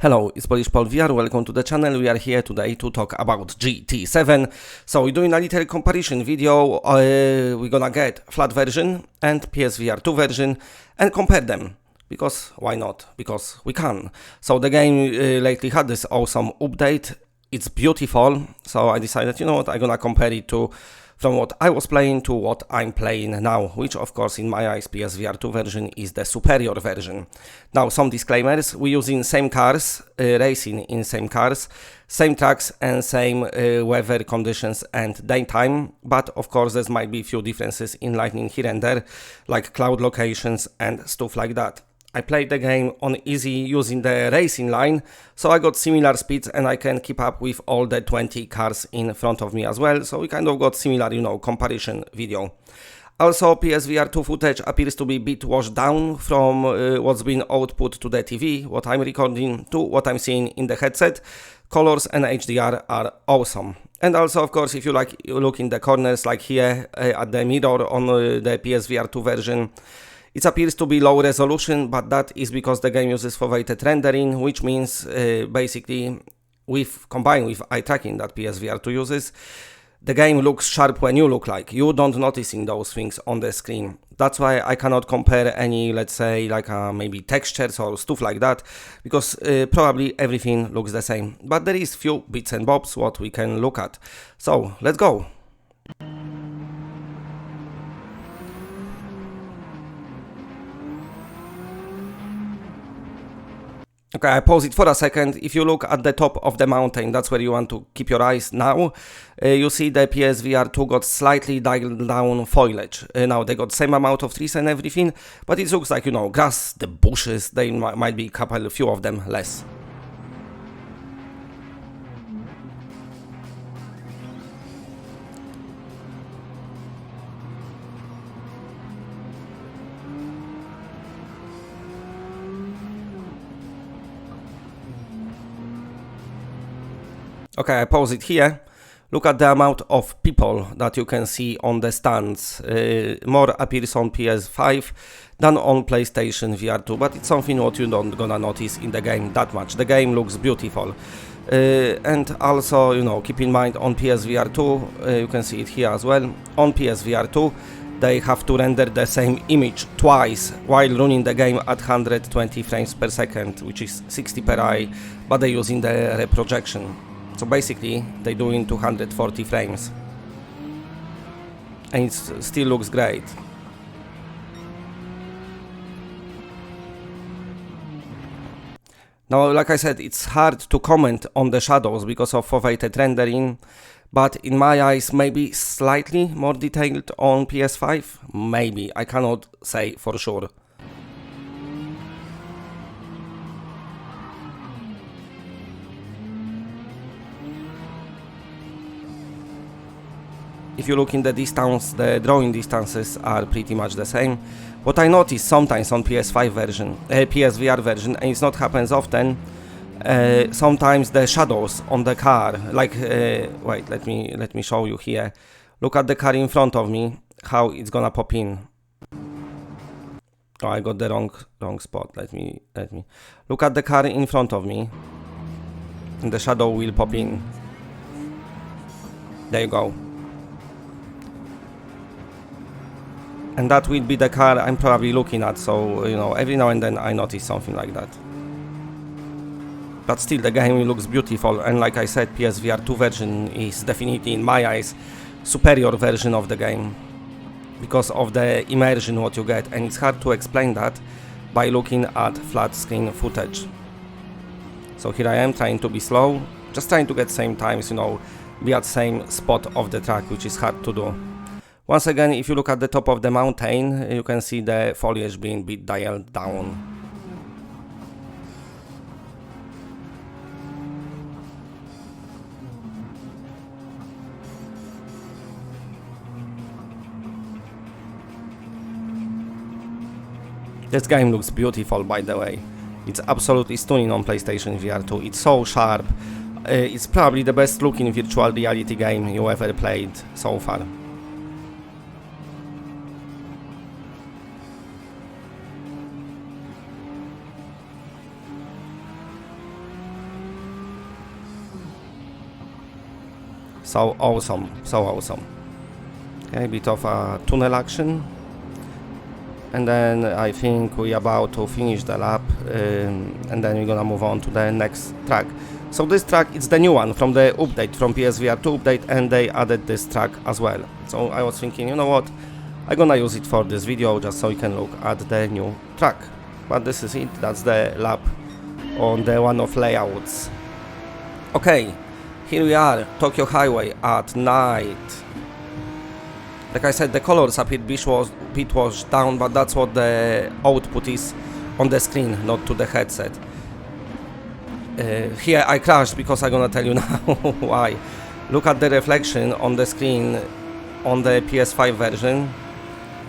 Hello, it's Polish Paul VR, welcome to the channel. We are here today to talk about GT7. So we're doing a little comparison video. We're gonna get flat version and PSVR2 version and compare them. Because why not? Because we can. So the game lately had this awesome update. It's beautiful. So I decided, you know what, I'm gonna compare it to from what I was playing to what I'm playing now, which of course in my eyes PSVR2 version is the superior version. Now some disclaimers: we're using same cars, racing in same cars, same tracks and same weather conditions and daytime, but of course there might be a few differences in lighting here and there, like cloud locations and stuff like that. I played the game on easy using the racing line, so I got similar speeds and I can keep up with all the 20 cars in front of me as well, so we kind of got similar, you know, comparison video. Also, PSVR2 footage appears to be a bit washed down from what's been output to the TV, what I'm recording, to what I'm seeing in the headset. Colors and HDR are awesome. And also, of course, if you look in the corners, like here at the mirror on the PSVR2 version, it appears to be low resolution, but that is because the game uses foveated rendering, which means basically, combined with eye tracking that PSVR2 uses, the game looks sharp when you look like. You don't noticing those things on the screen. That's why I cannot compare any, let's say, like maybe textures or stuff like that, because probably everything looks the same. But there is few bits and bobs what we can look at. So, let's go. Okay, I pause it for a second. If you look at the top of the mountain, that's where you want to keep your eyes now. You see the PSVR2 got slightly dialed down foliage. Now they got same amount of trees and everything, but it looks like, you know, grass, the bushes, they might be a few of them less. Okay, I pause it here. Look at the amount of people that you can see on the stands. More appears on PS5 than on PlayStation VR2, but it's something what you don't gonna notice in the game that much. The game looks beautiful. And also, you know, keep in mind on PSVR2, you can see it here as well. On PSVR2, they have to render the same image twice while running the game at 120 frames per second, which is 60 per eye, but they're using the reprojection. So basically, they're doing 240 frames. And it still looks great. Now, like I said, it's hard to comment on the shadows because of foveated rendering, but in my eyes, maybe slightly more detailed on PS5. Maybe, I cannot say for sure. If you look in the distance, the drawing distances are pretty much the same. What I notice sometimes on PS5 version, PSVR version, and it's not happens often, sometimes the shadows on the car, like, wait, let me show you here. Look at the car in front of me, how it's gonna pop in. Oh, I got the wrong spot. Let me look at the car in front of me, and the shadow will pop in. There you go. And that will be the car I'm probably looking at, so, you know, every now and then I notice something like that. But still, the game looks beautiful, and like I said, PSVR2 version is definitely, in my eyes, superior version of the game. Because of the immersion what you get, and it's hard to explain that by looking at flat screen footage. So here I am trying to be slow, just trying to get same times, you know, be at same spot of the track, which is hard to do. Once again, if you look at the top of the mountain, you can see the foliage being a bit dialed down. This game looks beautiful, by the way. It's absolutely stunning on PlayStation VR2. It's so sharp. It's probably the best looking virtual reality game you ever played so far. So awesome, so awesome. Okay, a bit of a tunnel action. And then I think we're about to finish the lap, and then we're gonna move on to the next track. So this track, it's the new one from the update, from PSVR2 update, and they added this track as well. So I was thinking, you know what, I'm gonna use it for this video just so you can look at the new track. But this is it, that's the lap on the one of layouts. Okay, here we are, Tokyo Highway at night. Like I said, the colors appear bit washed down, but that's what the output is on the screen, not to the headset. Here I crashed because I'm gonna tell you now why. Look at the reflection on the screen on the PS5 version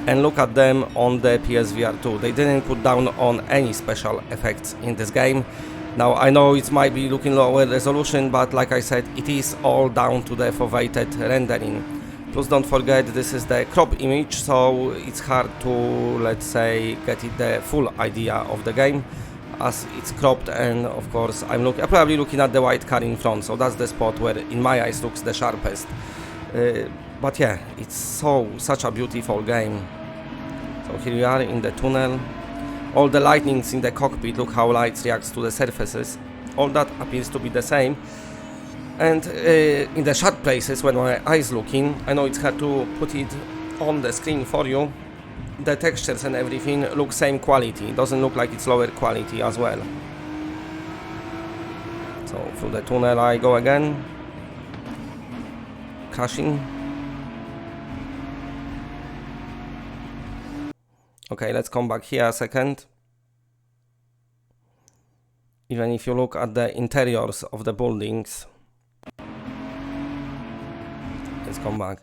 and look at them on the PSVR2. They didn't put down on any special effects in this game. Now I know it might be looking lower resolution, but like I said, it is all down to the foveated rendering. Plus don't forget, this is the crop image, so it's hard to, let's say, get it the full idea of the game as it's cropped. And of course I'm probably looking at the white car in front, so that's the spot where in my eyes looks the sharpest. But yeah, it's such a beautiful game. So here we are in the tunnel. All the lightnings in the cockpit, look how light reacts to the surfaces. All that appears to be the same. And in the sharp places, when my eyes looking, I know it's hard to put it on the screen for you. The textures and everything look same quality. It doesn't look like it's lower quality as well. So through the tunnel I go again. Crashing. Okay, let's come back here a second. Even if you look at the interiors of the buildings. Let's come back.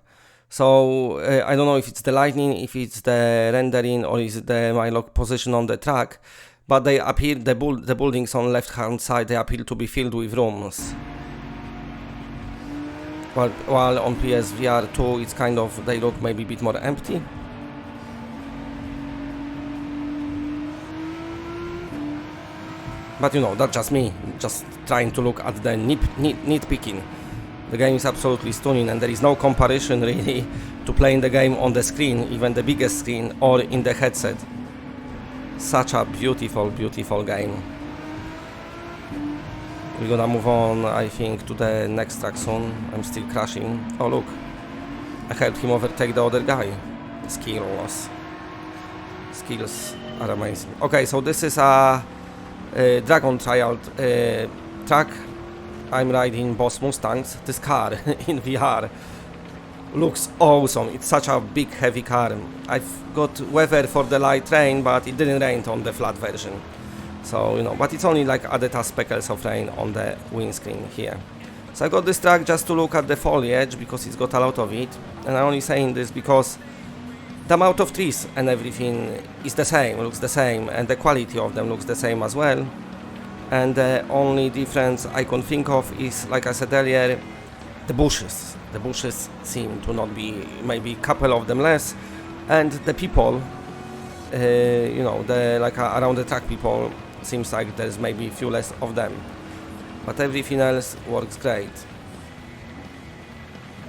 So I don't know if it's the lighting, if it's the rendering, or is it my position on the track, but they appear, the buildings on left hand side, they appear to be filled with rooms. While on PSVR2 it's kind of, they look maybe a bit more empty. But you know, that's just me, just trying to look at the nitpicking. The game is absolutely stunning, and there is no comparison really to playing the game on the screen, even the biggest screen, or in the headset. Such a beautiful, beautiful game. We're gonna move on, I think, to the next track soon. I'm still crashing. Oh look, I helped him overtake the other guy. Skills are amazing. Okay, so this is a Dragon Trial track. I'm riding Boss Mustangs. This car in VR looks awesome. It's such a big heavy car. I've got weather for the light rain, but it didn't rain on the flat version. So, you know, but it's only like added a speckles of rain on the windscreen here. So I got this track just to look at the foliage because it's got a lot of it. And I'm only saying this because the amount of trees and everything is the same, looks the same, and the quality of them looks the same as well. And the only difference I can think of is, like I said earlier, the bushes. The bushes seem to not be, maybe a couple of them less, and the people, you know, around the track people, seems like there's maybe a few less of them. But everything else works great.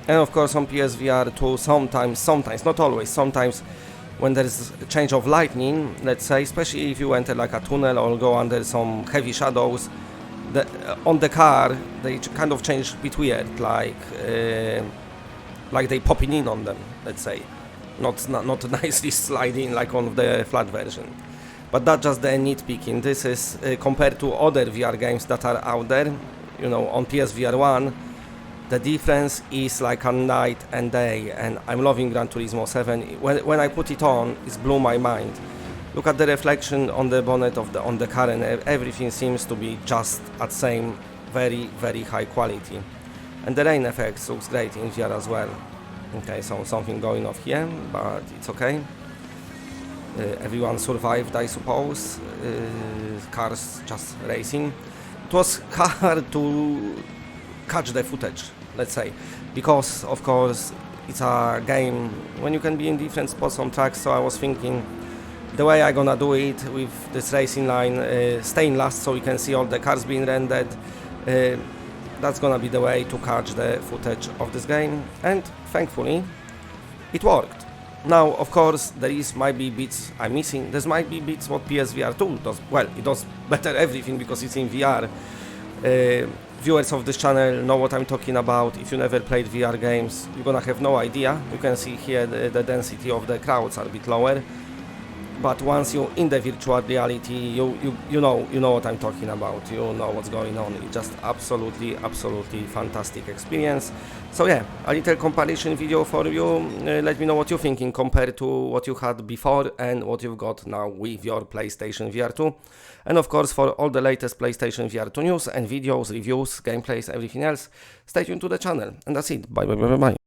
And of course on PSVR2 sometimes, not always, sometimes when there is a change of lighting, let's say, especially if you enter like a tunnel or go under some heavy shadows, on the car they kind of change a bit weird, like they popping in on them, let's say, not nicely sliding like on the flat version. But that's just the nitpicking. This is compared to other VR games that are out there, you know, on PSVR1. The difference is like a night and day, and I'm loving Gran Turismo 7. When I put it on, it blew my mind. Look at the reflection on the bonnet on the car, and everything seems to be just at same very, very high quality. And the rain effects looks great in VR as well. Okay, so something going off here, but it's okay. Everyone survived, I suppose. Cars just racing. It was hard to catch the footage, let's say, because of course it's a game when you can be in different spots on tracks. So I was thinking the way I'm gonna do it with this racing line, staying last so you can see all the cars being rendered, that's gonna be the way to catch the footage of this game, and thankfully it worked. Now, of course, might be bits I'm missing. There might be bits what PSVR2 does. Well, it does better everything because it's in VR. Viewers of this channel know what I'm talking about. If you never played VR games, you're gonna have no idea. You can see here the density of the crowds are a bit lower. But once you're in the virtual reality, you know what I'm talking about. You know what's going on. It's just absolutely fantastic experience. So yeah, a little comparison video for you. Let me know what you're thinking compared to what you had before and what you've got now with your PlayStation VR2. And of course, for all the latest PlayStation VR2 news and videos, reviews, gameplays, everything else, stay tuned to the channel. And that's it. Bye.